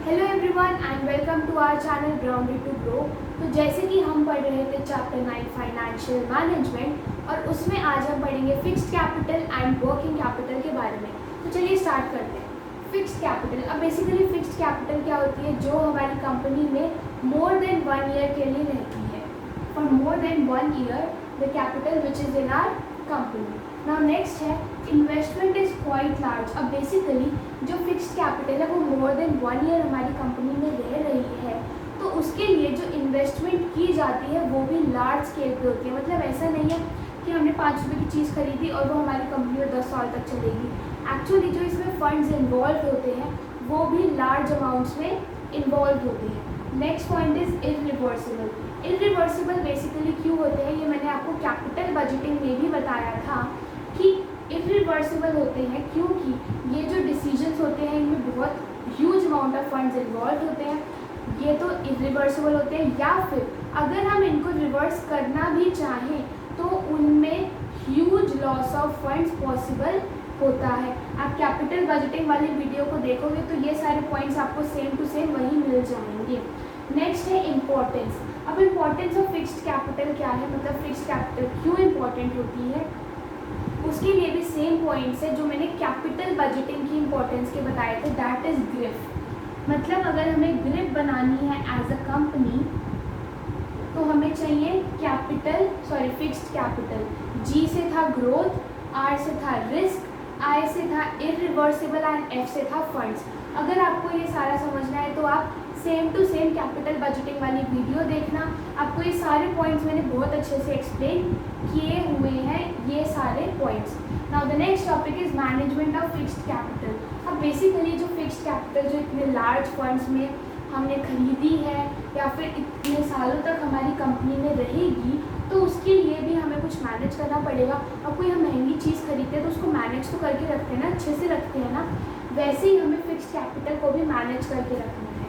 Hello everyone and welcome to our channel grounded to grow. तो जैसे कि हम पढ़ रहे थे चैप्टर 9 फाइनेंशियल मैनेजमेंट और उसमें आज हम पढ़ेंगे fixed capital and working capital के बारे में। तो चलिए स्टार्ट करते हैं। फिक्स्ड कैपिटल, अब बेसिकली फिक्स्ड कैपिटल क्या होती है? जो हमारी कंपनी में मोर देन 1 ईयर के लिए रहती है। For more than 1 year the capital which is in our company. Now next है इन्वेस्टमेंट इज क्वाइट लार्ज। अब बेसिकली जो फिक्स्ड कैपिटल है वो मोर देन 1 ईयर हमारी कंपनी में रह रही है, तो उसके लिए जो इन्वेस्टमेंट की जाती है वो भी लार्ज स्केल पे होती है। मतलब ऐसा नहीं है कि हमने 5 रुपये की चीज़ खरीदी और वो हमारी कंपनी में 10 साल तक चलेगी। एक्चुअली जो इसमें फंड्स इन्वॉल्व होते हैं वो भी लार्ज अमाउंट्स में इन्वॉल्व होते हैं। Next point is irreversible. Irreversible basically क्यों होते हैं, ये मैंने आपको कैपिटल बजटिंग में भी बताया था कि इरिवर्सिबल होते हैं क्योंकि ये जो डिसीजंस होते हैं इनमें बहुत huge amount of funds involve होते हैं, ये तो इरिवर्सिबल होते हैं। या फिर अगर हम इनको रिवर्स करना भी चाहें तो उनमें huge loss of funds possible होता है। आप कैपिटल बजटिंग वाली वीडियो को देखोगे तो ये सारे पॉइंट्स आपको सेम टू सेम वहीं मिल जाएंगे। नेक्स्ट है इम्पोर्टेंस। अब इम्पोर्टेंस ऑफ फिक्स्ड कैपिटल क्या है, मतलब फिक्स्ड कैपिटल क्यों इम्पोर्टेंट होती है, उसके लिए भी सेम पॉइंट्स है जो मैंने कैपिटल बजटिंग की इम्पोर्टेंस के बताए थे। That is grief. मतलब अगर हमें ग्रिफ बनानी है एज अ कंपनी तो हमें चाहिए फिक्स्ड कैपिटल। जी से था ग्रोथ, आर से था रिस्क, आई से था इरिवर्सिबल एंड एफ से था फंड्स। अगर आपको ये सारा समझना है तो आप same to same capital budgeting वाली वीडियो देखना। आपको ये सारे पॉइंट्स मैंने बहुत अच्छे से एक्सप्लेन किए हुए हैं, ये सारे points. Now the next topic is management of fixed capital. अब बेसिकली जो फिक्स्ड कैपिटल जो इतने लार्ज फंड्स में हमने खरीदी है या फिर इतने सालों तक हमारी कंपनी में रहेगी, तो उसके लिए भी हमें कुछ मैनेज करना पड़ेगा। अब कोई हम महंगी चीज़ खरीदते हैं तो उसको मैनेज तो करके रखते हैं ना, अच्छे से रखते हैं ना, वैसे ही हमें फिक्स्ड कैपिटल को भी मैनेज करके रखना है।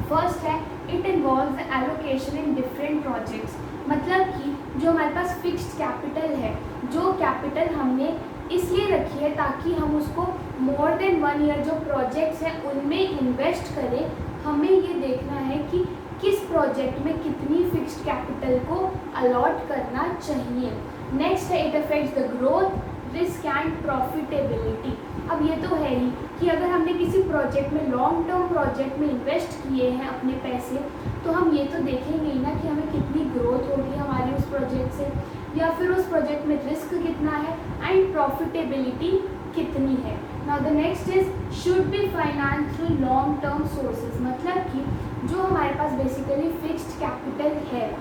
फर्स्ट है it involves allocation in different projects. मतलब कि जो हमारे पास फिक्स्ड कैपिटल है, जो कैपिटल हमने इसलिए रखी है ताकि हम उसको मोर देन 1 ईयर जो प्रोजेक्ट्स हैं उनमें इन्वेस्ट करें। हमें ये देखना है कि किस प्रोजेक्ट में कितनी फिक्स्ड कैपिटल को अलॉट करना चाहिए। नेक्स्ट है it affects the growth, risk and profitability. अब ये तो है ही कि अगर हमने किसी प्रोजेक्ट में लॉन्ग टर्म प्रोजेक्ट में इन्वेस्ट किए हैं अपने पैसे, तो हम ये तो देखेंगे ही ना कि हमें कितनी ग्रोथ होगी हमारी उस प्रोजेक्ट से, या फिर उस प्रोजेक्ट में रिस्क कितना है एंड प्रॉफिटेबिलिटी कितनी है। Now the next is should be finance through long term sources. मतलब कि जो हमारे पास बेसिकली फिक्स्ड कैपिटल है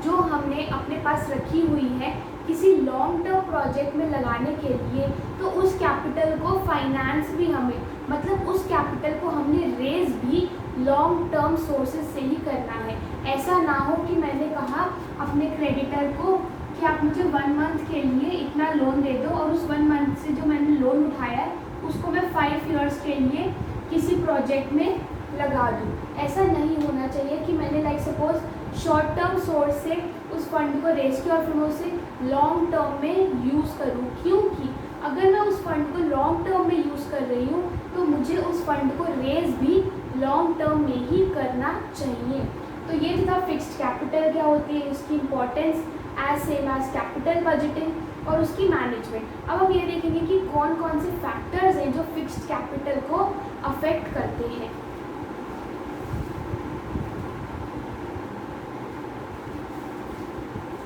जो हमने अपने पास रखी हुई है किसी लॉन्ग टर्म प्रोजेक्ट में लगाने के लिए, तो उस कैपिटल को फाइनेंस भी हमें, मतलब उस कैपिटल को हमने रेज भी लॉन्ग टर्म सोर्सेज से ही करना है। ऐसा ना हो कि मैंने कहा अपने क्रेडिटर को कि आप मुझे 1 मंथ के लिए इतना लोन दे दो और उस 1 मंथ से जो मैंने लोन उठाया है उसको मैं 5 इयर्स के लिए किसी प्रोजेक्ट में लगा दूँ। ऐसा नहीं होना चाहिए कि मैंने like suppose short term source से उस फंड को रेज किया और फिर मैं उसे लॉन्ग टर्म में यूज़ करूँ, क्योंकि अगर मैं उस फंड को लॉन्ग टर्म में यूज़ कर रही हूँ तो मुझे उस फंड को रेज भी लॉन्ग टर्म में ही करना चाहिए। तो ये जो था फिक्स्ड कैपिटल क्या होती है, उसकी importance as same as capital budgeting और उसकी मैनेजमेंट। अब हम ये देखेंगे कि कौन कौन से फैक्टर्स हैं जो फिक्स्ड कैपिटल को अफेक्ट करते हैं।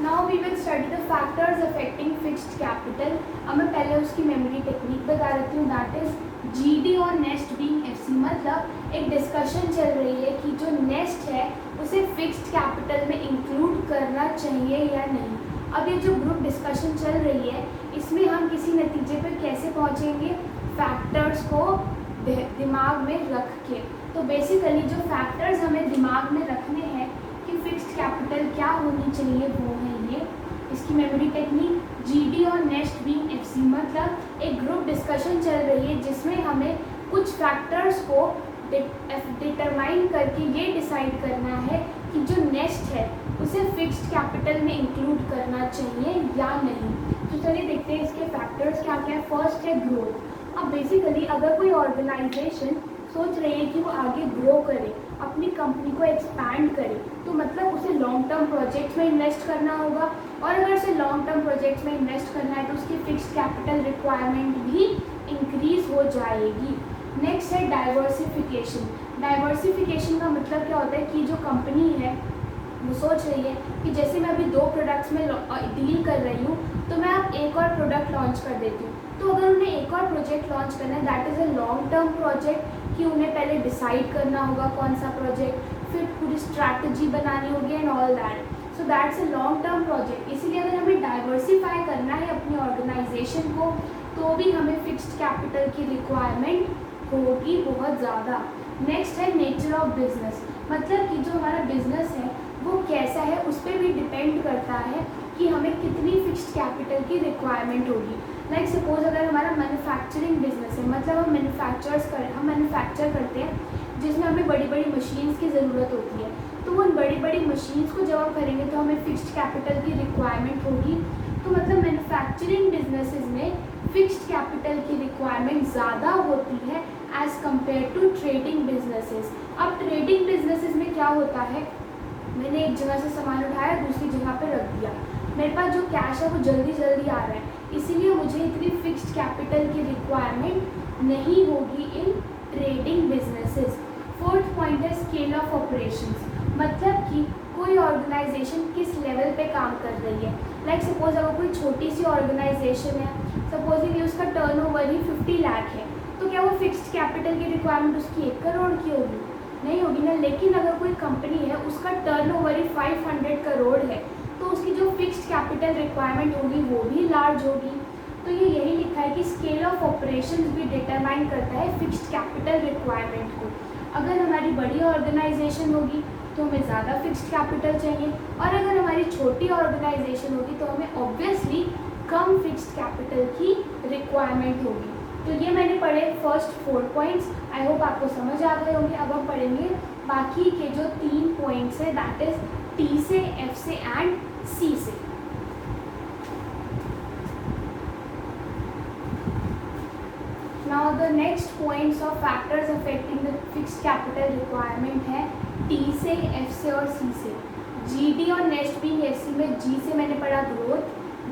Now we will study the factors affecting fixed capital. अब मैं पहले उसकी मेमोरी टेक्निक बता देती हूँ, दैट इज जीडी और नेस्ट बीइंग एफसी। मतलब एक डिस्कशन चल रही है कि जो नेस्ट है उसे फिक्स्ड कैपिटल में इंक्लूड करना चाहिए या नहीं। अब ये जो ग्रुप डिस्कशन चल रही है इसमें हम किसी नतीजे पर कैसे पहुँचेंगे, फैक्टर्स को दिमाग में रख के। तो बेसिकली जो फैक्टर्स हमें दिमाग में रखने हैं कि फिक्स्ड कैपिटल क्या होनी चाहिए वो है ये। इसकी मेमोरी टेक्निक जीडी और नेस्ट बीइंग एफसी। मतलब एक ग्रुप डिस्कशन चल रही है जिसमें हमें कुछ फैक्टर्स को डिटरमाइन करके ये डिसाइड करना है कि जो नेस्ट है उसे फिक्स्ड कैपिटल में इंक्लूड करना चाहिए या नहीं। तो चलिए देखते हैं इसके फैक्टर्स क्या क्या है। फर्स्ट है ग्रोथ। अब बेसिकली अगर कोई ऑर्गेनाइजेशन सोच रही है कि वो आगे ग्रो करे, अपनी कंपनी को एक्सपैंड करे, तो मतलब उसे लॉन्ग टर्म प्रोजेक्ट्स में इन्वेस्ट करना होगा। और अगर उसे लॉन्ग टर्म प्रोजेक्ट्स में इन्वेस्ट करना है तो उसकी फिक्स्ड कैपिटल रिक्वायरमेंट भी इंक्रीज हो जाएगी। नेक्स्ट है डाइवर्सिफिकेशन। डाइवर्सिफिकेशन का मतलब क्या होता है कि जो कंपनी है वो सोच रही है कि जैसे मैं अभी 2 प्रोडक्ट्स में डील कर रही हूँ, तो मैं अब एक और प्रोडक्ट लॉन्च कर देती हूँ। तो अगर उन्हें एक और प्रोजेक्ट लॉन्च करना है, that is a long term project, कि उन्हें पहले डिसाइड करना होगा कौन सा प्रोजेक्ट, फिर पूरी स्ट्रैटेजी बनानी होगी and all that. So that's a long term project. इसीलिए अगर हमें डाइवर्सिफाई करना है अपनी ऑर्गेनाइजेशन को, तो भी हमें फिक्स्ड कैपिटल की रिक्वायरमेंट होगी बहुत ज़्यादा। नेक्स्ट है नेचर ऑफ बिजनेस, मतलब कि जो हमारा बिजनेस है वो कैसा है उस पर भी डिपेंड करता है कि हमें कितनी फिक्स्ड कैपिटल की रिक्वायरमेंट होगी। लाइक सपोज अगर हमारा मैन्युफैक्चरिंग बिजनेस है, मतलब हम मैन्युफैक्चर करते हैं जिसमें हमें बड़ी बड़ी मशीन्स की ज़रूरत होती है, तो उन बड़ी बड़ी मशीन्स को जब हम करेंगे तो हमें फिक्स्ड कैपिटल की रिक्वायरमेंट होगी। तो मतलब मैन्युफैक्चरिंग बिजनेसेस में फिक्स्ड कैपिटल की रिक्वायरमेंट ज़्यादा होती है as compare to trading businesses. अब ट्रेडिंग बिजनेसेस में क्या होता है, मैंने एक जगह से सामान उठाया दूसरी जगह पे रख दिया, मेरे पास जो कैश है वो जल्दी जल्दी आ रहा है, इसीलिए मुझे इतनी फिक्स्ड कैपिटल की रिक्वायरमेंट नहीं होगी in trading businesses. Fourth point है स्केल ऑफ ऑपरेशंस, मतलब कि कोई ऑर्गेनाइजेशन किस लेवल पे काम कर रही है। लाइक सपोज अगर कोई छोटी सी ऑर्गेनाइजेशन है, सपोजिंगली उसका टर्नओवर ही 50 लाख है, तो क्या वो फिक्स्ड कैपिटल की रिक्वायरमेंट उसकी 1 करोड़ की होगी? नहीं होगी ना। लेकिन अगर कोई कंपनी है उसका टर्नओवर ही 500 करोड़ है, तो उसकी जो फिक्स्ड कैपिटल रिक्वायरमेंट होगी वो भी लार्ज होगी। तो ये यही लिखा है कि स्केल ऑफ ऑपरेशंस भी डिटरमाइन करता है फिक्स्ड कैपिटल रिक्वायरमेंट को। अगर हमारी बड़ी ऑर्गेनाइजेशन होगी तो हमें ज़्यादा फिक्स्ड कैपिटल चाहिए, और अगर हमारी छोटी ऑर्गेनाइजेशन होगी तो हमें ऑब्वियसली कम फिक्स्ड कैपिटल की रिक्वायरमेंट होगी। तो ये मैंने पढ़े फर्स्ट 4 पॉइंट्स, आई होप आपको समझ आ गए होंगे। अब हम पढ़ेंगे बाकी के जो 3 पॉइंट्स है, दैट इज टी से, एफ से एंड सी से। Now the next points of factors affecting the fixed capital requirement है टी से, एफ से और सी से। जी डी और नेक्स्ट बीइंग एफ सी में जी से मैंने पढ़ा ग्रोथ,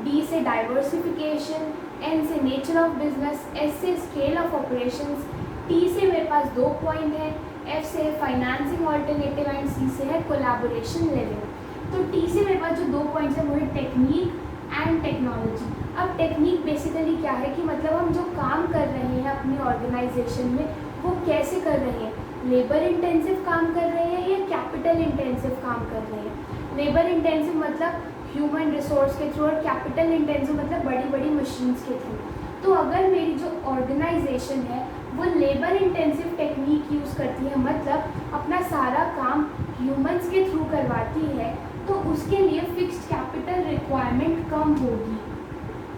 डी से डाइवर्सिफिकेशन, एन से नेचर ऑफ बिजनेस, एस से स्केल ऑफ ऑपरेशंस, टी से मेरे पास 2 पॉइंट है, एफ से फाइनेंसिंग ऑल्टरनेटिव एंड सी से है कोलैबोरेशन लेवल। तो टी से मेरे पास जो 2 पॉइंट्स है वो है टेक्निक एंड टेक्नोलॉजी। अब टेक्निक बेसिकली क्या है कि मतलब हम जो काम कर रहे हैं अपनी ऑर्गेनाइजेशन में वो कैसे कर रहे हैं, लेबर इंटेंसिव काम कर रहे हैं या कैपिटल इंटेंसिव काम कर रहे हैं। लेबर इंटेंसिव मतलब ह्यूमन रिसोर्स के थ्रू, और कैपिटल इंटेंसिव मतलब बड़ी बड़ी मशीन्स के थ्रू। तो अगर मेरी जो ऑर्गेनाइजेशन है वो लेबर इंटेंसिव टेक्निक यूज़ करती है, मतलब अपना सारा काम ह्यूमंस के थ्रू करवाती है, तो उसके लिए फिक्स्ड कैपिटल रिक्वायरमेंट कम होगी।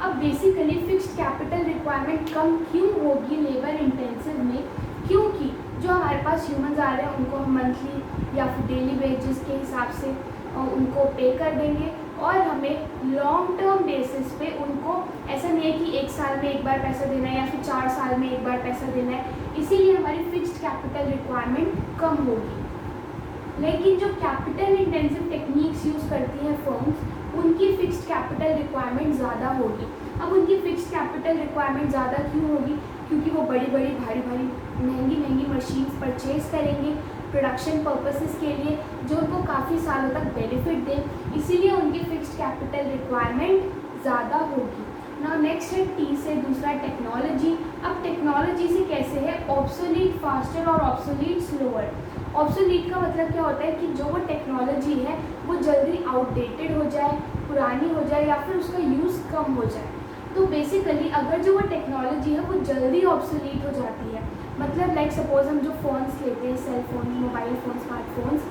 अब बेसिकली फिक्स्ड कैपिटल रिक्वायरमेंट कम क्यों होगी लेबर इंटेंसिव में, क्योंकि जो हमारे पास ह्यूमंस आ रहे हैं उनको हम मंथली या फिर डेली वेजेस के हिसाब से उनको पे कर देंगे, और हमें लॉन्ग टर्म बेसिस पे उनको ऐसा नहीं है कि 1 साल में एक बार पैसा देना है या फिर 4 साल में एक बार पैसा देना है, इसीलिए हमारी फिक्स्ड कैपिटल रिक्वायरमेंट कम होगी। लेकिन जो कैपिटल इंटेंसिव टेक्निक्स यूज़ करती हैं फर्म्स, उनकी फिक्स्ड कैपिटल रिक्वायरमेंट ज़्यादा होगी। अब उनकी फिक्स्ड कैपिटल रिक्वायरमेंट ज़्यादा क्यों होगी, क्योंकि वो बड़ी बड़ी भारी भारी महंगी महंगी मशीन्स परचेज करेंगे प्रोडक्शन पर्पसेस के लिए, जो उनको काफ़ी सालों तक बेनिफिट दें, इसीलिए उनकी फिक्स्ड कैपिटल रिक्वायरमेंट ज़्यादा होगी। नाउ नेक्स्ट है टी से दूसरा टेक्नोलॉजी। अब टेक्नोलॉजी से कैसे है, ऑब्सोलीट फास्टर और ऑब्सोलीट स्लोअर। ऑब्सोलीट का मतलब क्या होता है कि जो वो टेक्नोलॉजी है वो जल्दी आउटडेटेड हो जाए, पुरानी हो जाए या फिर उसका यूज़ कम हो जाए। तो बेसिकली अगर जो वो टेक्नोलॉजी है वो जल्दी ऑब्सोलीट हो जाती है, मतलब लाइक सपोज हम जो फ़ोन्स लेते हैं, cell phone, mobile phone, smartphones,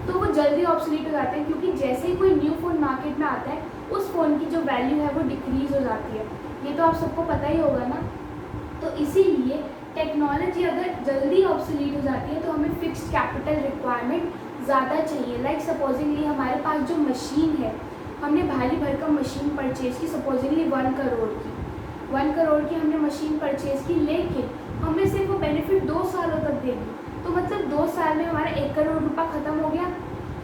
तो वो जल्दी ऑब्सोलीट हो जाते हैं, क्योंकि जैसे ही कोई न्यू फ़ोन मार्केट में आता है उस फ़ोन की जो वैल्यू है वो डिक्रीज़ हो जाती है। ये तो आप सबको पता ही होगा ना। तो इसीलिए टेक्नोलॉजी अगर जल्दी ऑब्सोलीट हो जाती है तो हमें फिक्स्ड कैपिटल रिक्वायरमेंट ज़्यादा चाहिए। लाइक सपोजिंगली हमारे पास जो मशीन है, हमने भारी भरकम मशीन परचेज़ की, सपोजिंगली 1 करोड़ की हमने मशीन परचेज़ की, लेकिन हमें सिर्फ वो बेनिफिट 2 सालों तक देगी। तो मतलब 2 साल में हमारा 1 करोड़ रुपया ख़त्म हो गया।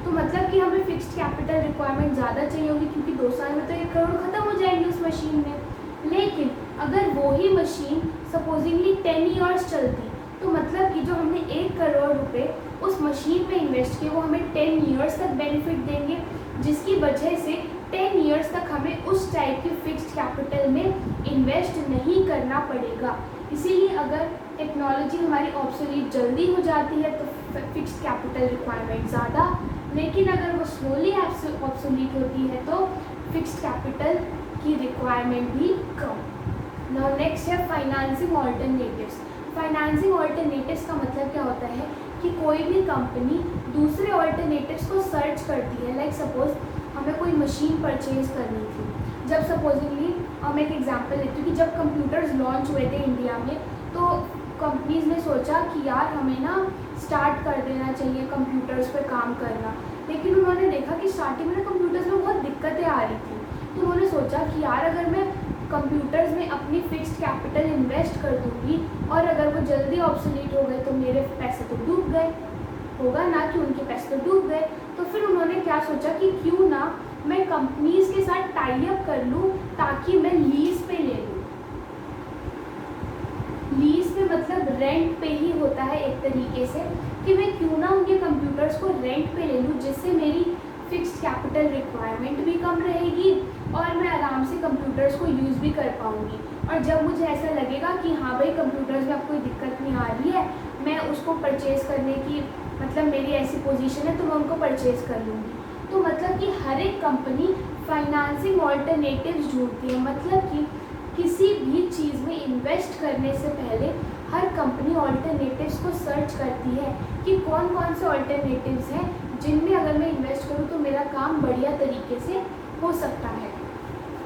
तो मतलब कि हमें फिक्स्ड कैपिटल रिक्वायरमेंट ज़्यादा चाहिए होगी, क्योंकि 2 साल में तो 1 करोड़ ख़त्म हो जाएंगे उस मशीन में। लेकिन अगर वो ही मशीन सपोजिंगली 10 ईयर्स चलती, तो मतलब कि जो हमने 1 करोड़ रुपए उस मशीन में इन्वेस्ट किए वो हमें 10 ईयर्स तक बेनिफिट देंगे, जिसकी वजह से 10 ईयर्स तक हमें उस टाइप के फिक्स्ड कैपिटल में इन्वेस्ट नहीं करना पड़ेगा। इसीलिए अगर टेक्नोलॉजी हमारी ऑब्सोलीट जल्दी हो जाती है तो फिक्स्ड कैपिटल रिक्वायरमेंट ज़्यादा, लेकिन अगर वो स्लोली ऑब्सोलीट होती है तो फिक्स्ड कैपिटल की रिक्वायरमेंट भी कम। नाउ नेक्स्ट है फाइनेंसिंग ऑल्टरनेटिव्स। फाइनेंसिंग ऑल्टरनेटिव्स का मतलब क्या होता है कि कोई भी कंपनी दूसरे ऑल्टरनेटिव्स को सर्च करती है। लाइक सपोज हमें कोई मशीन परचेज करनी थी, जब सपोजिंगली मैं एक एग्जांपल लेती हूँ कि जब कंप्यूटर्स लॉन्च हुए थे इंडिया में, तो कंपनीज ने सोचा कि यार हमें ना स्टार्ट कर देना चाहिए कंप्यूटर्स पे काम करना। लेकिन उन्होंने देखा कि स्टार्टिंग में कंप्यूटर्स में बहुत दिक्कतें आ रही थी, तो उन्होंने सोचा कि यार अगर मैं कंप्यूटर्स में अपनी फिक्स्ड कैपिटल इन्वेस्ट कर दूँगी और अगर वो जल्दी ऑब्सोलीट हो गए तो मेरे पैसे तो डूब गए, होगा ना कि उनके पैसे तो डूब गए। तो फिर उन्होंने क्या सोचा कि क्यों ना मैं कंपनीज के साथ टाई अप कर लूँ ताकि मैं लीज पे ले लूँ। लीज पे मतलब रेंट पे ही होता है एक तरीके से, कि मैं क्यों ना उनके कंप्यूटर्स को रेंट पे ले लूँ, जिससे मेरी फिक्स्ड कैपिटल रिक्वायरमेंट भी कम रहेगी और मैं आराम से कंप्यूटर्स को यूज़ भी कर पाऊँगी। और जब मुझे ऐसा लगेगा कि हाँ भाई कंप्यूटर्स में अब कोई दिक्कत नहीं आ रही है, मैं उसको परचेज़ करने की मतलब मेरी ऐसी पोजीशन है तो मैं उनको परचेज़ कर लूँगी। तो मतलब कि हर एक कंपनी फाइनेंसिंग ऑल्टरनेटिव्स ढूंढती है। मतलब कि किसी भी चीज़ में इन्वेस्ट करने से पहले हर कंपनी ऑल्टरनेटिव्स को सर्च करती है कि कौन कौन से ऑल्टरनेटिव्स हैं जिनमें अगर मैं इन्वेस्ट करूँ तो मेरा काम बढ़िया तरीके से हो सकता है।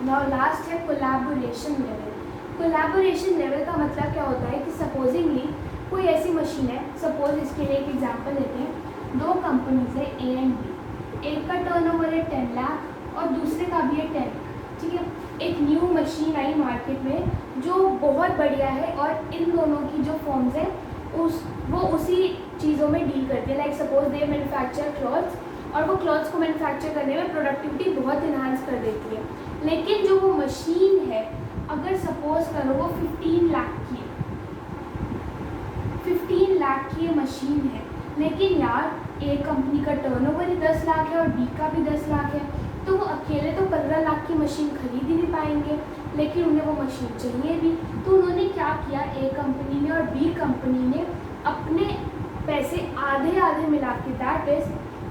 नाउ लास्ट है कोलैबोरेशन लेवल। कोलैबोरेशन लेवल का मतलब क्या होता है कि सपोजिंगली कोई ऐसी मशीन है, सपोज इसके लिए एक एग्जांपल लेते हैं, 2 कंपनीज है ए एंड बी, एक का टर्नओवर है 10 लाख और दूसरे का भी है 10 लाख, ठीक है। एक न्यू मशीन आई मार्केट में जो बहुत बढ़िया है और इन दोनों की जो फॉर्म्स है वो उसी चीज़ों में डील करती है। Like suppose they manufacture clothes और वो क्लॉथ्स को मैन्युफैक्चर करने में प्रोडक्टिविटी बहुत इन्हांस कर देती है। लेकिन जो वो मशीन है अगर सपोज करो वो 15 लाख की है, 15 लाख की ये मशीन है, लेकिन यार ए कंपनी का टर्नओवर ही 10 लाख है और बी का भी 10 लाख है, तो वो अकेले तो 15 लाख की मशीन खरीद ही नहीं पाएंगे, लेकिन उन्हें वो मशीन चाहिए भी। तो उन्होंने क्या किया, ए कंपनी ने और बी कंपनी ने अपने पैसे आधे आधे मिला के, that is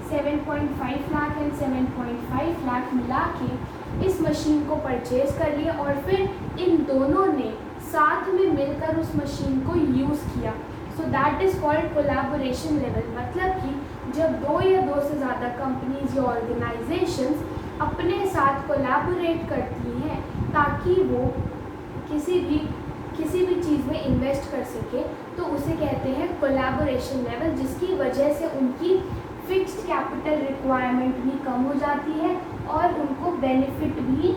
7.5 lakh and 7.5 lakh मिला के इस मशीन को परचेज कर लिया और फिर इन दोनों ने साथ में मिलकर उस मशीन को यूज़ किया। So that is called collaboration level. मतलब कि जब 2 या 2 से ज़्यादा कंपनीज या ऑर्गेनाइजेशंस अपने साथ कोलैबोरेट करती हैं ताकि वो किसी भी चीज़ में इन्वेस्ट कर सके, तो उसे कहते हैं कोलैबोरेशन लेवल, जिसकी वजह से उनकी फिक्स्ड कैपिटल रिक्वायरमेंट भी कम हो जाती है और उनको बेनिफिट भी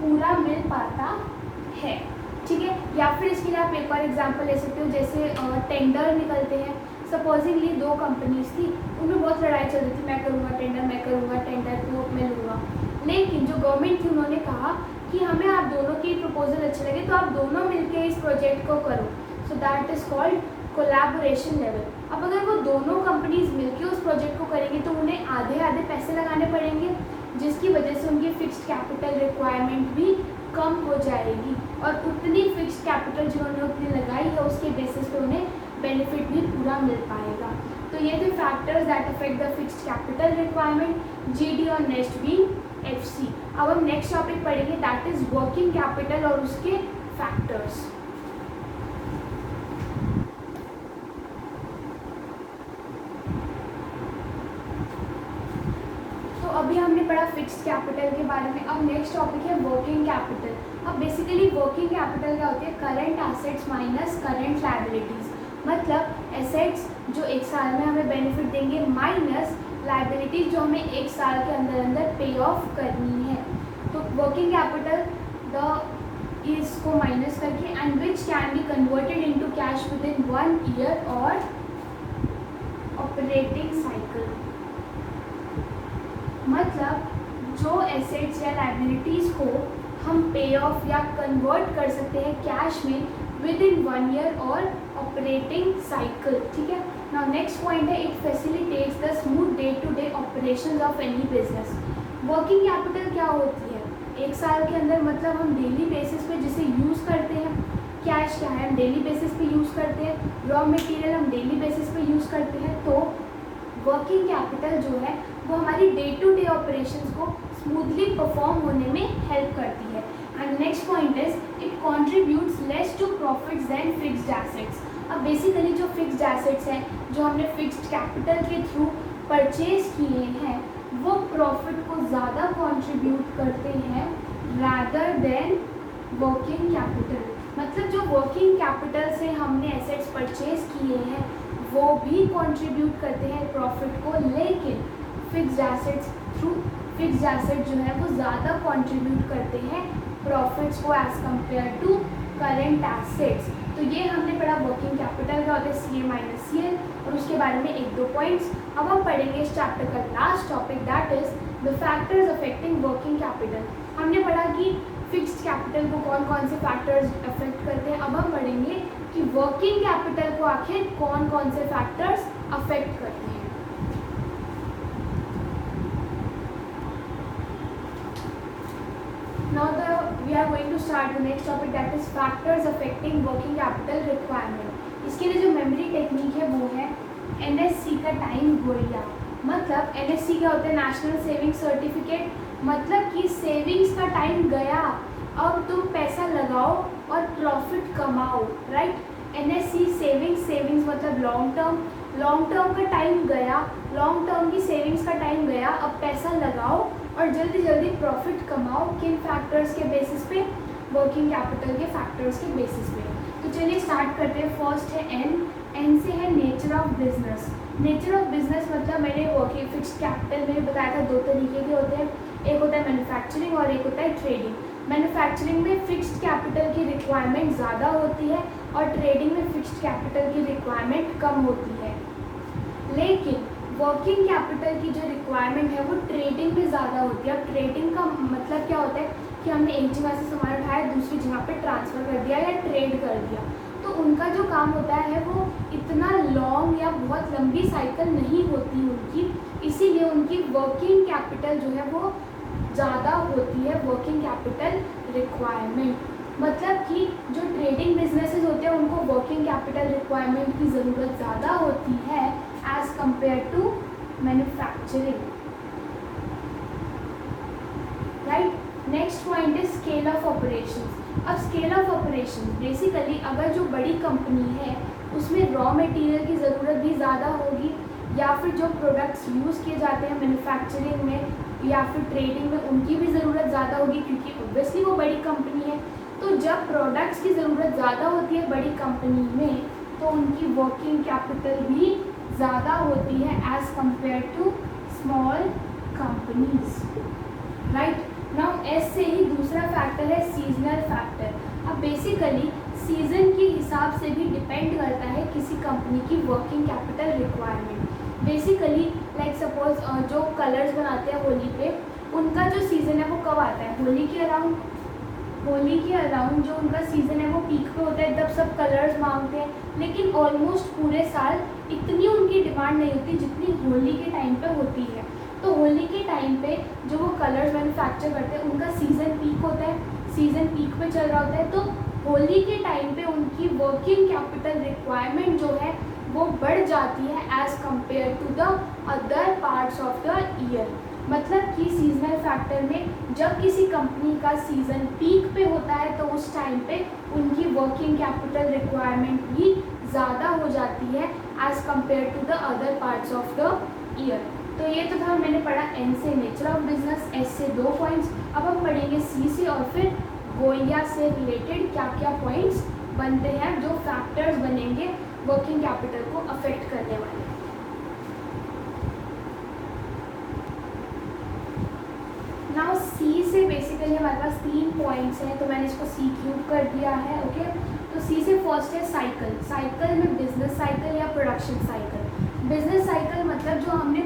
पूरा मिल पाता है, ठीक है। या फिर इसके लिए आप एक और एग्जांपल ले सकते हो, जैसे टेंडर निकलते हैं। सपोजिंगली 2 कंपनीज थी, उनमें बहुत लड़ाई चल रही थी, मैं करूँगा टेंडर तो मैं लूँगा। लेकिन जो गवर्नमेंट थी उन्होंने कहा कि हमें आप दोनों की प्रपोजल अच्छे लगे तो आप दोनों मिलकर इस प्रोजेक्ट को करो। So that is called collaboration level. अब अगर वो दोनों कंपनीज मिलकर उस प्रोजेक्ट को करेंगे तो उन्हें आधे आधे पैसे लगाने पड़ेंगे, जिसकी वजह से उनकी फिक्स्ड कैपिटल रिक्वायरमेंट भी कम हो जाएगी और उतनी फिक्स्ड कैपिटल जिन्होंने उतनी लगाई है उसके बेसिस पे उन्हें बेनिफिट भी पूरा मिल पाएगा। तो ये थे factors that affect the fixed capital requirement, GD और नेक्स्ट भी एफसी। अब हम नेक्स्ट टॉपिक पढ़ेंगे दैट इज वर्किंग कैपिटल और उसके फैक्टर्स। अभी हमने पढ़ा फिक्स्ड कैपिटल के बारे में। अब नेक्स्ट टॉपिक है वर्किंग कैपिटल। अब बेसिकली वर्किंग कैपिटल क्या होती है, current assets minus current liabilities. मतलब एसेट्स जो 1 साल में हमें बेनिफिट देंगे माइनस लायबिलिटीज़ जो हमें 1 साल के अंदर अंदर पे ऑफ करनी है। तो वर्किंग कैपिटल द इसको माइनस करके, and which can be converted into cash with in 1 year और ऑपरेटिंग साइकिल। मतलब जो एसेट्स या लाइबिलिटीज़ को हम पे ऑफ या कन्वर्ट कर सकते हैं कैश में विद इन 1 ईयर और ऑपरेटिंग साइकिल, ठीक है। नाउ नेक्स्ट पॉइंट है, it facilitates the smooth day to day operations of any business. Working capital क्या होती है? एक साल के अंदर मतलब हम डेली बेसिस पे जिसे यूज़ करते हैं, कैश क्या है हम डेली बेसिस पे यूज़ करते हैं, रॉ मटेरियल हम डेली बेसिस पे यूज़ करते हैं। तो वर्किंग कैपिटल जो है वो हमारी डे टू डे ऑपरेशंस को स्मूथली परफॉर्म होने में हेल्प करती है। And next point is it contributes less to profits than fixed assets. अब बेसिकली जो फिक्स्ड एसेट्स हैं जो हमने फिक्स्ड कैपिटल के थ्रू परचेज किए हैं वो प्रॉफिट को ज़्यादा कंट्रीब्यूट करते हैं रादर देन वर्किंग कैपिटल। मतलब जो वर्किंग कैपिटल से हमने एसेट्स परचेज किए हैं वो भी कंट्रीब्यूट करते हैं प्रॉफिट को, लेकिन fixed assets through fixed asset जो है वो ज़्यादा कंट्रीब्यूट करते हैं प्रॉफिट्स को as compare to current assets. तो ये हमने पढ़ा वर्किंग कैपिटल का होता है सी ए माइनस सी एल, और उसके बारे में 1-2 पॉइंट्स। अब हम पढ़ेंगे इस चैप्टर का last topic, that is the factors affecting working capital. हमने पढ़ा कि फिक्स्ड कैपिटल को कौन कौन से फैक्टर्स अफेक्ट करते हैं। अब हम पढ़ेंगे कि वर्किंग कैपिटल को आखिर कौन कौन से फैक्टर्स अफेक्ट करते हैं। Now we are going to start the next topic, that is factors affecting working capital requirement। इसके लिए जो मेमोरी टेक्निक है वो है NSC का टाइम गोरिया। मतलब NSC क्या होता है? National saving certificate. मतलब कि सेविंग्स का टाइम गया, अब तुम पैसा लगाओ और प्रॉफिट कमाओ, राइट। NSC सेविंग्स मतलब लॉन्ग टर्म का टाइम गया, लॉन्ग टर्म की सेविंग्स का टाइम गया, अब पैसा लगाओ और जल्दी जल्दी प्रॉफिट कमाओ। किन फैक्टर्स के बेसिस पे? वर्किंग कैपिटल के फैक्टर्स के बेसिस पे। तो चलिए स्टार्ट करते हैं। फर्स्ट है एन से है nature of business. Nature of business मतलब मैंने वर्किंग फिक्स्ड कैपिटल मैंने बताया था 2 तरीके के होते हैं, एक होता है मैन्युफैक्चरिंग और एक होता है ट्रेडिंग। मैन्युफैक्चरिंग में फिक्स्ड कैपिटल की रिक्वायरमेंट ज़्यादा होती है और ट्रेडिंग में फिक्स्ड कैपिटल की रिक्वायरमेंट कम होती है। लेकिन वर्किंग कैपिटल की जो रिक्वायरमेंट है वो ट्रेडिंग में ज़्यादा होती है। अब ट्रेडिंग का मतलब क्या होता है कि हमने एक जगह से सामान उठाया दूसरी जगह पे ट्रांसफ़र कर दिया या ट्रेड कर दिया, तो उनका जो काम होता है वो इतना लॉन्ग या बहुत लंबी साइकिल नहीं होती उनकी, इसीलिए उनकी वर्किंग कैपिटल जो है वो ज़्यादा होती है, वर्किंग कैपिटल रिक्वायरमेंट। मतलब कि जो ट्रेडिंग बिजनेसेस होते हैं उनको वर्किंग कैपिटल रिक्वायरमेंट की ज़रूरत ज़्यादा होती है as compare to manufacturing, right. Next point is scale of operations. अब स्केल ऑफ ऑपरेशंस बेसिकली अगर जो बड़ी कंपनी है उसमें रॉ मटेरियल की ज़रूरत भी ज़्यादा होगी, या फिर जो प्रोडक्ट्स यूज़ किए जाते हैं मैन्युफैक्चरिंग में या फिर ट्रेडिंग में उनकी भी ज़रूरत ज़्यादा होगी, क्योंकि ऑब्वियसली वो बड़ी कंपनी है। तो जब प्रोडक्ट्स की ज़रूरत ज़्यादा होती है बड़ी कंपनी में तो उनकी वर्किंग कैपिटल भी ज़्यादा होती है as compare to small companies, right. Now एस से ही दूसरा फैक्टर है सीजनल फैक्टर। अब बेसिकली सीज़न के हिसाब से भी डिपेंड करता है किसी कंपनी की working capital requirement. Basically like suppose जो कलर्स बनाते हैं होली पे, उनका जो सीज़न है वो कब आता है? होली के अराउंड जो उनका सीज़न है वो पीक पे होता है, तब सब कलर्स मांगते हैं। लेकिन ऑलमोस्ट पूरे साल इतनी उनकी डिमांड नहीं होती जितनी होली के टाइम पे होती है। तो होली के टाइम पे जो वो कलर्स मैन्युफैक्चर करते हैं उनका सीज़न पीक होता है, सीज़न पीक पे चल रहा होता है, तो होली के टाइम पे उनकी वर्किंग कैपिटल रिक्वायरमेंट जो है वो बढ़ जाती है as compare to the other parts of the year. मतलब कि सीजनल फैक्टर में जब किसी कंपनी का सीज़न पीक पे होता है तो उस टाइम पे उनकी वर्किंग कैपिटल रिक्वायरमेंट भी ज़्यादा हो जाती है as compare to the other parts of the year. तो ये तो था मैंने पढ़ा एन से नेचर ऑफ बिजनेस, एस से 2 पॉइंट्स। अब हम पढ़ेंगे सी से और फिर गोया से रिलेटेड क्या क्या पॉइंट्स बनते हैं जो फैक्टर्स बनेंगे वर्किंग कैपिटल को अफेक्ट करने वाले। नाउ सी से बेसिक बेसिकली हमारे पास 3 पॉइंट्स हैं, तो मैंने इसको सी क्यूब कर दिया है। ओके, तो सी से फर्स्ट है साइकिल। साइकिल में बिजनेस साइकिल या प्रोडक्शन साइकिल। बिजनेस साइकिल मतलब जो हमने,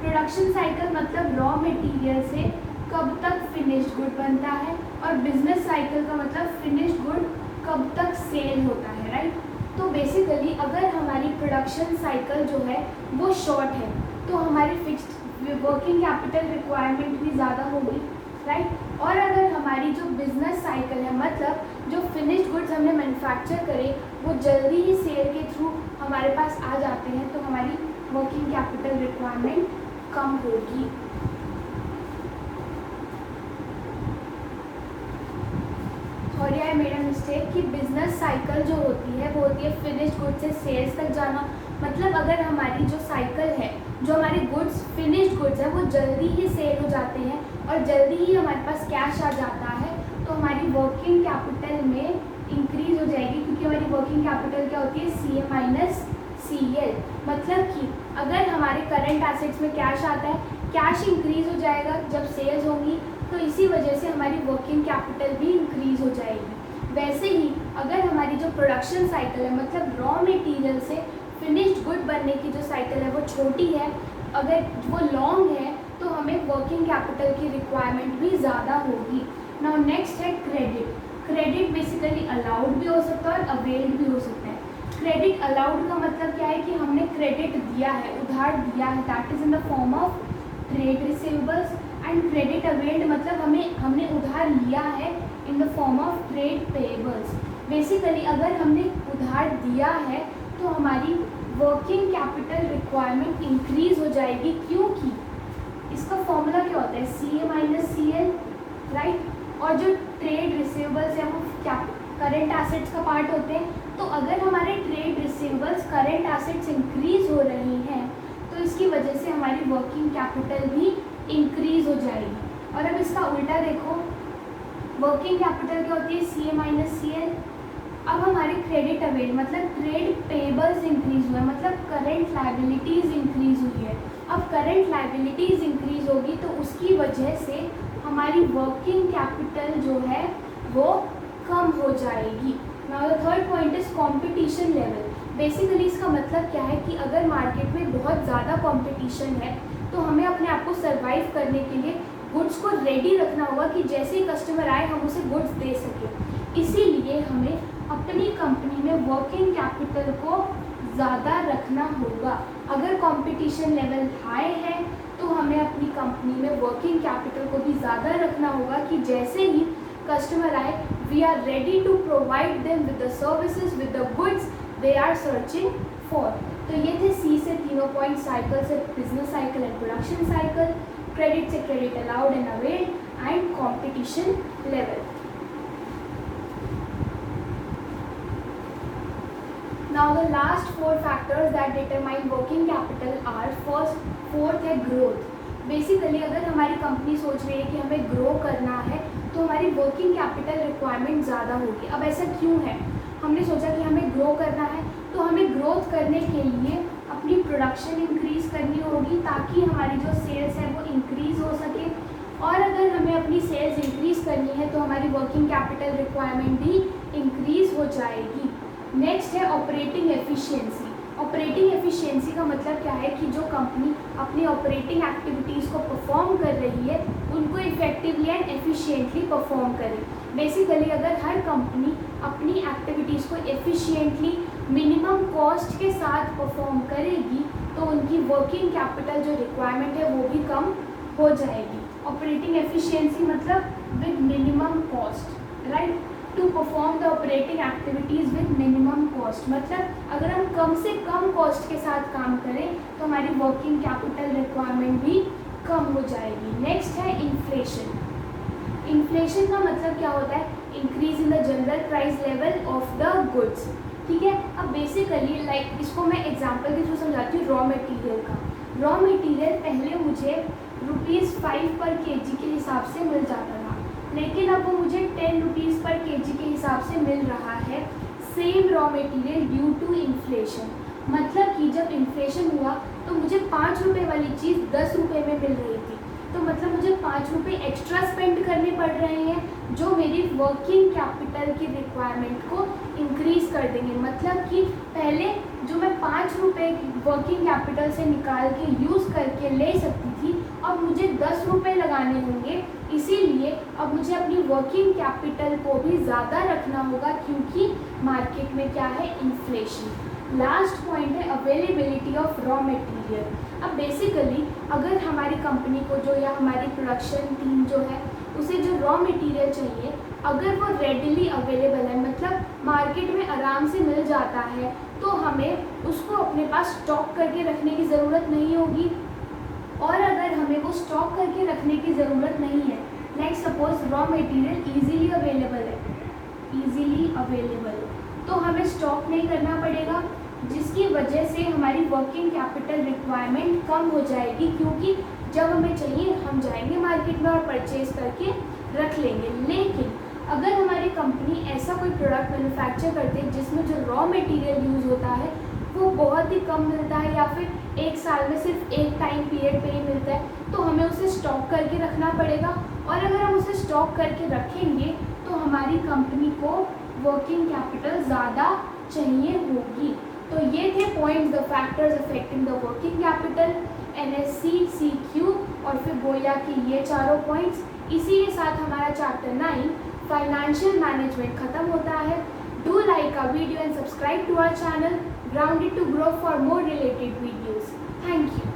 प्रोडक्शन साइकिल मतलब रॉ मटेरियल से कब तक फिनिश्ड गुड बनता है, और बिजनेस साइकिल का मतलब फिनिश्ड गुड कब तक सेल होता है, राइट। तो बेसिकली अगर हमारी प्रोडक्शन साइकिल जो है वो शॉर्ट है तो हमारी फिक्स्ड वर्किंग कैपिटल रिक्वायरमेंट भी ज़्यादा होगी, राइट। और अगर हमारी जो बिजनेस साइकिल है मतलब जो फिनिश्ड गुड्स हमने मैन्युफैक्चर करे वो जल्दी ही सेल के थ्रू हमारे पास आ जाते हैं, तो हमारी वर्किंग कैपिटल रिक्वायरमेंट कम होगी। Sorry I made a mistake कि बिजनेस साइकिल जो होती है वो होती है फिनिश्ड गुड्स से सेल्स तक जाना। मतलब अगर हमारी जो साइकिल है, जो हमारे गुड्स फिनिश्ड गुड्स है वो जल्दी ही सेल हो जाते हैं और जल्दी ही हमारे पास कैश आ जाता है, तो हमारी वर्किंग कैपिटल में इंक्रीज हो जाएगी, क्योंकि हमारी वर्किंग कैपिटल क्या होती है, सी ए माइनस सी एल। मतलब कि अगर हमारे करंट एसेट्स में कैश आता है, कैश इंक्रीज हो जाएगा जब सेल्स होंगी, तो इसी वजह से हमारी वर्किंग कैपिटल भी इंक्रीज हो जाएगी। वैसे ही अगर हमारी जो प्रोडक्शन साइकिल है मतलब रॉ मटेरियल से फिनिश्ड गुड बनने की जो साइकिल है वो छोटी है, अगर वो लॉन्ग है तो हमें वर्किंग कैपिटल की रिक्वायरमेंट भी ज़्यादा होगी। नाउ नेक्स्ट है क्रेडिट। क्रेडिट बेसिकली अलाउड भी हो सकता है और अवेल्ड भी हो सकता है। क्रेडिट अलाउड का मतलब क्या है कि हमने क्रेडिट दिया है, उधार दिया है, that is in the form of trade receivables. And credit availed मतलब हमने उधार लिया है in the form of trade payables. Basically अगर हमने उधार दिया है तो हमारी वर्किंग कैपिटल रिक्वायरमेंट इंक्रीज हो जाएगी, क्योंकि इसका फॉर्मूला क्या होता है, सी ए माइनस सी एल, राइट। और जो ट्रेड रिसीवेबल्स हैं वो करंट एसेट्स का पार्ट होते हैं, तो अगर हमारे trade receivables current assets increase हो रही हैं तो इसकी वजह से हमारी वर्किंग कैपिटल भी इंक्रीज हो जाएगी। और अब इसका उल्टा देखो, वर्किंग कैपिटल क्या होती है, सी ए माइनस सी एल। अब हमारे क्रेडिट अवेल मतलब ट्रेड पेबल्स इंक्रीज हुआ है, मतलब करंट लायबिलिटीज़ इंक्रीज हुई है। अब करंट लायबिलिटीज़ इंक्रीज होगी तो उसकी वजह से हमारी वर्किंग कैपिटल जो है वो कम हो जाएगी। Now the third point is competition level. Basically इसका मतलब क्या है कि अगर मार्केट में बहुत ज़्यादा कंपटीशन है तो हमें अपने आप को सर्वाइव करने के लिए गुड्स को रेडी रखना होगा कि जैसे ही कस्टमर आए हम उसे गुड्स दे सकें। इसीलिए हमें अपनी कंपनी में वर्किंग कैपिटल को ज़्यादा रखना होगा। अगर कंपटीशन लेवल हाई है तो हमें अपनी कंपनी में वर्किंग कैपिटल को भी ज़्यादा रखना होगा कि जैसे ही कस्टमर आए we are ready to provide them with the services with the goods they are searching for. तो ये थे सी से तीनों पॉइंट, साइकिल से business cycle and production cycle, credit से credit allowed and availed and competition level. Now the last four factors that determine working capital are fourth है growth। Basically अगर हमारी कंपनी सोच रही है कि हमें ग्रो करना है तो हमारी वर्किंग कैपिटल रिक्वायरमेंट ज़्यादा होगी। अब ऐसा क्यों है, हमने सोचा कि हमें ग्रो करना है तो हमें ग्रोथ करने के लिए अपनी प्रोडक्शन इंक्रीज़ करनी होगी ताकि हमारी जो सेल्स है वो इंक्रीज़ हो सके, और अगर हमें अपनी सेल्स इंक्रीज़ करनी है तो हमारी वर्किंग कैपिटल रिक्वायरमेंट भी इंक्रीज़ हो जाएगी। नेक्स्ट है ऑपरेटिंग एफिशिएंसी। ऑपरेटिंग एफिशिएंसी का मतलब क्या है कि जो कंपनी अपनी ऑपरेटिंग एक्टिविटीज़ को परफॉर्म कर रही है उनको इफेक्टिवली एंड एफिशिएंटली परफॉर्म करे। बेसिकली अगर हर कंपनी अपनी एक्टिविटीज़ को एफिशिएंटली मिनिमम कॉस्ट के साथ परफॉर्म करेगी तो उनकी वर्किंग कैपिटल जो रिक्वायरमेंट है वो भी कम हो जाएगी। ऑपरेटिंग एफिशिएंसी मतलब with minimum cost, right, to perform the operating activities with minimum cost. मतलब अगर हम कम से कम कॉस्ट के साथ काम करें तो हमारी वर्किंग कैपिटल रिक्वायरमेंट भी कम हो जाएगी। नेक्स्ट है इन्फ्लेशन। इन्फ्लेशन का मतलब क्या होता है, increase in the general price level of the goods. ठीक है, अब बेसिकली लाइक इसको मैं एग्जाम्पल के थ्रू समझाती हूँ। रॉ मटेरियल का, रॉ मटेरियल पहले मुझे ₹5 पर kg के हिसाब से मिल जाता था, लेकिन अब वो मुझे 10 रुपीज़ पर kg के हिसाब से मिल रहा है, same raw material due to inflation. मतलब कि जब इन्फ्लेशन हुआ तो मुझे 5 रुपये वाली चीज़ 10 रुपये में मिल रही थी, तो मतलब मुझे 5 रुपये एक्स्ट्रा स्पेंड करने पड़ रहे हैं जो मेरी वर्किंग कैपिटल की रिक्वायरमेंट को इंक्रीज़ कर देंगे। मतलब कि पहले जो मैं 5 रुपये वर्किंग कैपिटल से निकाल के यूज़ करके ले सकती थी, अब मुझे 10 रुपये लगाने होंगे। इसीलिए अब मुझे अपनी वर्किंग कैपिटल को भी ज़्यादा रखना होगा, क्योंकि मार्केट में क्या है, इन्फ्लेशन। लास्ट पॉइंट है अवेलेबिलिटी ऑफ रॉ मटेरियल। अब बेसिकली अगर हमारी कंपनी को जो या हमारी प्रोडक्शन टीम जो है उसे जो रॉ मटेरियल चाहिए, अगर वो रेडिली अवेलेबल है, मतलब मार्केट में आराम से मिल जाता है, तो हमें उसको अपने पास स्टॉक करके रखने की ज़रूरत नहीं होगी। और अगर हमें वो स्टॉक करके रखने की ज़रूरत नहीं है, like suppose raw material easily available है, तो हमें स्टॉक नहीं करना पड़ेगा, जिसकी वजह से हमारी वर्किंग कैपिटल रिक्वायरमेंट कम हो जाएगी, क्योंकि जब हमें चाहिए हम जाएंगे मार्केट में और परचेज करके रख लेंगे। लेकिन अगर हमारी कंपनी ऐसा कोई प्रोडक्ट मैन्युफैक्चर करती है जिसमें जो रॉ मटेरियल यूज़ होता है वो बहुत ही कम मिलता है, या फिर एक साल में सिर्फ एक टाइम पीरियड पे ही मिलता है, तो हमें उसे स्टॉक करके रखना पड़ेगा। और अगर हम उसे स्टॉक करके रखेंगे तो हमारी कंपनी को वर्किंग कैपिटल ज़्यादा चाहिए होगी। तो ये थे points, the factors affecting the working capital, NSC, CQ और फिर गोया के ये चारों पॉइंट्स। इसी के साथ हमारा चैप्टर 9 फाइनेंशियल मैनेजमेंट ख़त्म होता है। Do like our video and subscribe to our channel Grounded to Grow for more related videos. Thank you.